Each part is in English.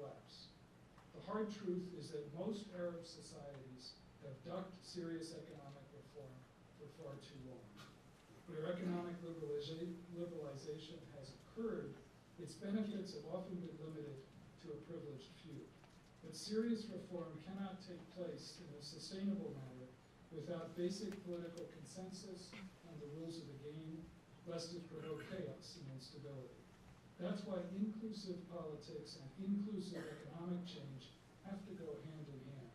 collapse. The hard truth is that most Arab societies have ducked serious economic reform for far too long. Where economic liberalization has occurred, its benefits have often been limited to a privileged few. But serious reform cannot take place in a sustainable manner without basic political consensus on the rules of the game, lest it provoke chaos and instability. That's why inclusive politics and inclusive economic change have to go hand in hand,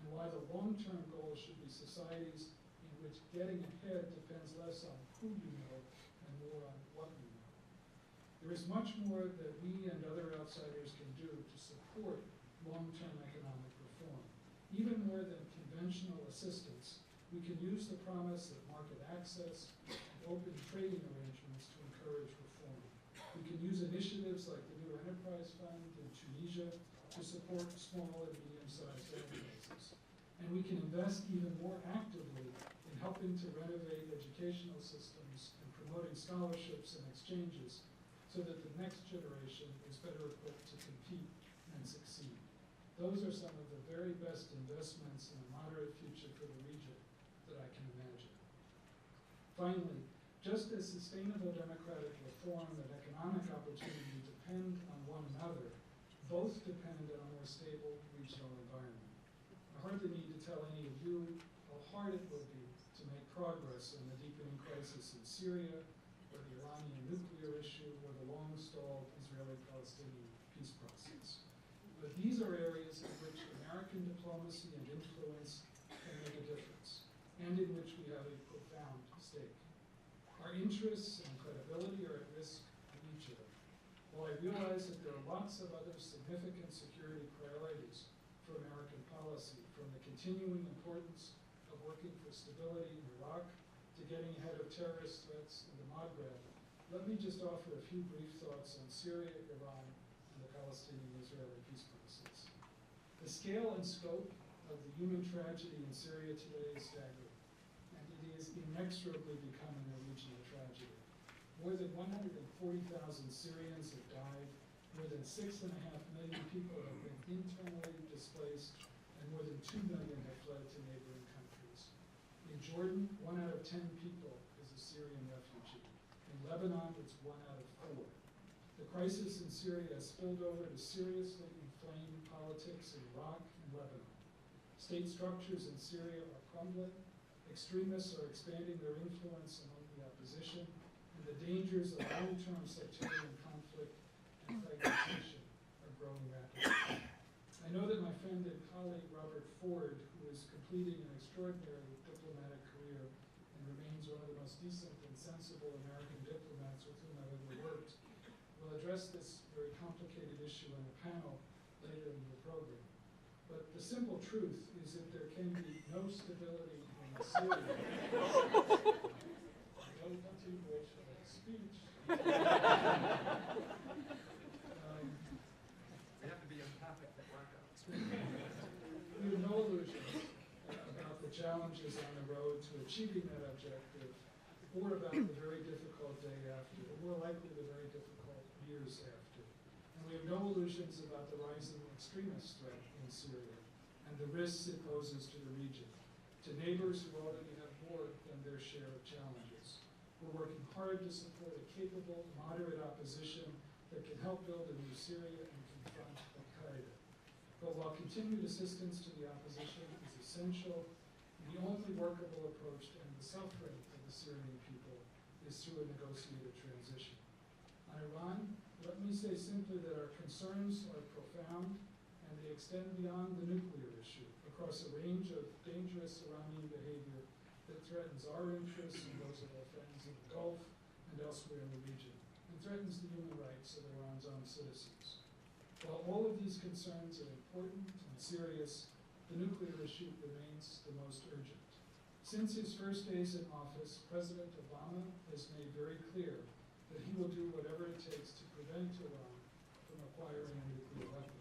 and why the long-term goal should be societies in which getting ahead depends less on who you know and more on what you know. There is much more that we and other outsiders can do to support long-term economic reform. Even more than conventional assistance, we can use the promise of market access and open trading arrangements to encourage reform. We can use initiatives like the New Enterprise Fund in Tunisia to support small and medium-sized enterprises. And we can invest even more actively in helping to renovate educational systems and promoting scholarships and exchanges so that the next generation is better equipped to compete and succeed. Those are some of the very best investments in a moderate future for the region that I can imagine. Finally, just as sustainable democratic reform and economic opportunity depend on one another, both depend on a more stable regional environment. I hardly need to tell any of you how hard it will be to make progress on the deepening crisis in Syria, or the Iranian nuclear issue, or the long-stalled Israeli-Palestinian peace process. But these are areas in which American diplomacy and influence can make a difference, and in which we have a profound stake. Our interests and credibility are at risk in each other. While I realize that there are lots of other significant security priorities for American policy, from the continuing importance of working for stability in Iraq to getting ahead of terrorist threats in the Maghreb, let me just offer a few brief thoughts on Syria, Iran, and the Palestinian-Israeli peace process. The scale and scope of the human tragedy in Syria today is staggering, and it is inexorably becoming a regional tragedy. More than 140,000 Syrians have died, more than 6.5 million people have been internally displaced, and more than 2 million have fled to neighboring countries. In Jordan, 1 out of 10 people is a Syrian refugee. In Lebanon, it's 1 out of 4. The crisis in Syria has spilled over to seriously inflamed politics in Iraq and Lebanon. State structures in Syria are crumbling, extremists are expanding their influence among the opposition, and the dangers of long-term sectarian conflict and fragmentation are growing rapidly. I know that my friend and colleague Robert Ford, who is completing an extraordinary diplomatic career and remains one of the most decent and sensible American diplomats with whom I've ever worked, will address this very complicated issue in a panel later in the program. But the simple truth is that there can be no stability in Syria. No continuation of the speech. We have to be empathic to work out. We have no illusions about the challenges on the road to achieving that objective, or about the very difficult day after, or more likely the very difficult years after. And we have no illusions about the rising extremist threat in Syria and the risks it poses to the region, to neighbors who already have more than their share of challenges. We're working hard to support a capable, moderate opposition that can help build a new Syria and confront al-Qaeda. But while continued assistance to the opposition is essential, the only workable approach to end the suffering of the Syrian people is through a negotiated transition. On Iran, let me say simply that our concerns are profound, and they extend beyond the nuclear issue across a range of dangerous Iranian behavior that threatens our interests and those of our friends in the Gulf and elsewhere in the region, and threatens the human rights of Iran's own citizens. While all of these concerns are important and serious, the nuclear issue remains the most urgent. Since his first days in office, President Obama has made very clear that he will do whatever it takes to prevent Iran from acquiring a nuclear weapon.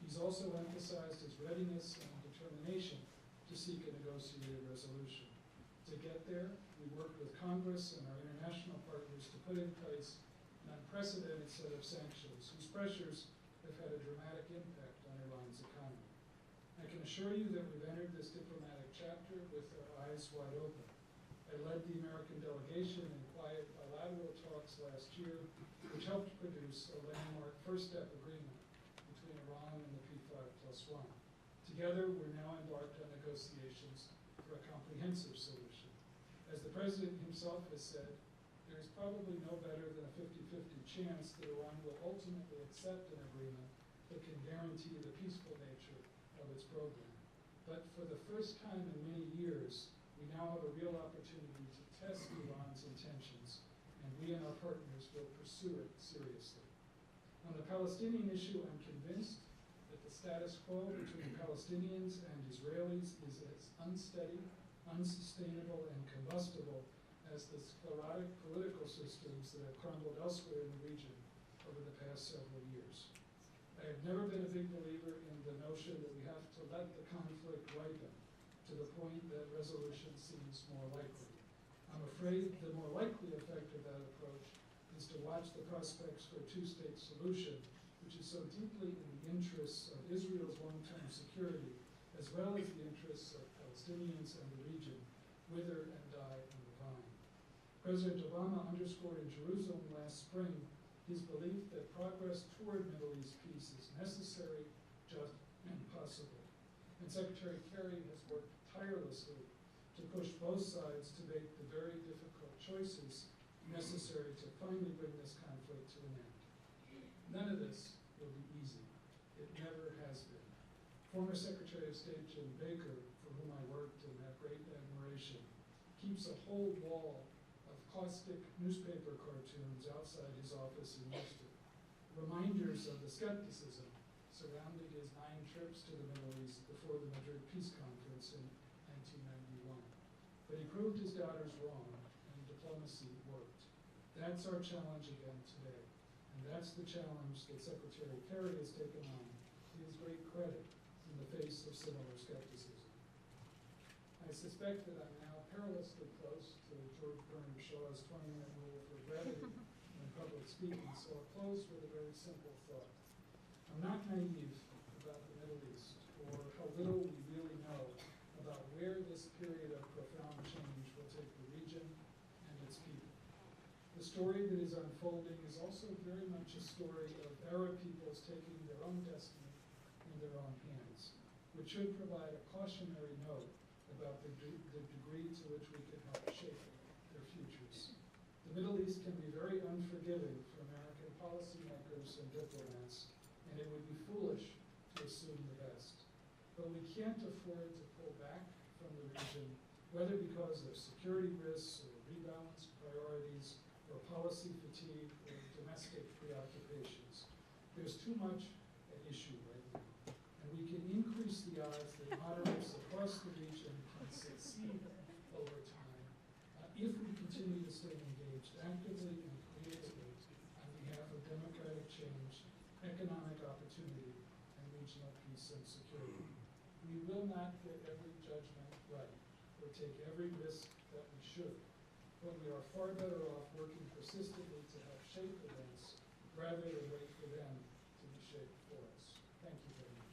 He's also emphasized his readiness and determination to seek a negotiated resolution. To get there, we worked with Congress and our international partners to put in place an unprecedented set of sanctions whose pressures have had a dramatic impact on Iran's economy. I can assure you that we've entered this diplomatic chapter with our eyes wide open. I led the American delegation in quiet bilateral talks last year, which helped produce a landmark first-step agreement between Iran and the P5+1. Together, we're now embarked on negotiations for a comprehensive solution. As the President himself has said, there is probably no better than a 50-50 chance that Iran will ultimately accept an agreement that can guarantee the peaceful nature of its program. But for the first time in many years, we now have a real opportunity to test Iran's intentions, and we and our partners will pursue it seriously. On the Palestinian issue, I'm convinced that the status quo between Palestinians and Israelis is as unsteady, unsustainable, and combustible as the sclerotic political systems that have crumbled elsewhere in the region over the past several years. I have never been a big believer in the notion that we have to let the conflict ripen to the point that resolution seems more likely. I'm afraid the more likely effect of that approach is to watch the prospects for a two-state solution, which is so deeply in the interests of Israel's long-term security, as well as the interests of Palestinians and the region, wither and die on the vine. President Obama underscored in Jerusalem last spring his belief that progress toward Middle East peace is necessary, just, and possible. And Secretary Kerry has worked tirelessly to push both sides to make the very difficult choices necessary to finally bring this conflict to an end. None of this will be easy. It never has been. Former Secretary of State Jim Baker, for whom I worked and have great admiration, keeps a whole wall of caustic newspaper cartoons outside his office in Houston, reminders of the skepticism surrounding his 9 trips to the Middle East before the Madrid Peace Conference in 1991. But he proved his doubters wrong, and diplomacy worked. That's our challenge again today, and that's the challenge that Secretary Kerry has taken on to his great credit in the face of similar skepticism. I suspect that I'm now perilously close to George Bernard Shaw's 20-minute rule for brevity in public speaking, so I'll close with a very simple thought. I'm not naive about the Middle East, or how little we really know about where this period of profound change will take the region and its people. The story that is unfolding is also very much a story of Arab peoples taking their own destiny in their own hands, which should provide a cautionary note about the degree to which we can help shape their futures. The Middle East can be very unforgiving for American policymakers and diplomats, and it would be foolish to assume the best. But we can't afford to pull back from the region, whether because of security risks or rebalanced priorities or policy fatigue or domestic preoccupations. There's too much at issue right now, and we can increase the odds that moderates across the region can succeed over time if we continue to stay engaged actively and creatively on behalf of democratic change, economic opportunity, and regional peace and security. We will not get every judgment right or take every risk that we should, but we are far better off working persistently to help shape events rather than wait for them to be shaped for us. Thank you very much.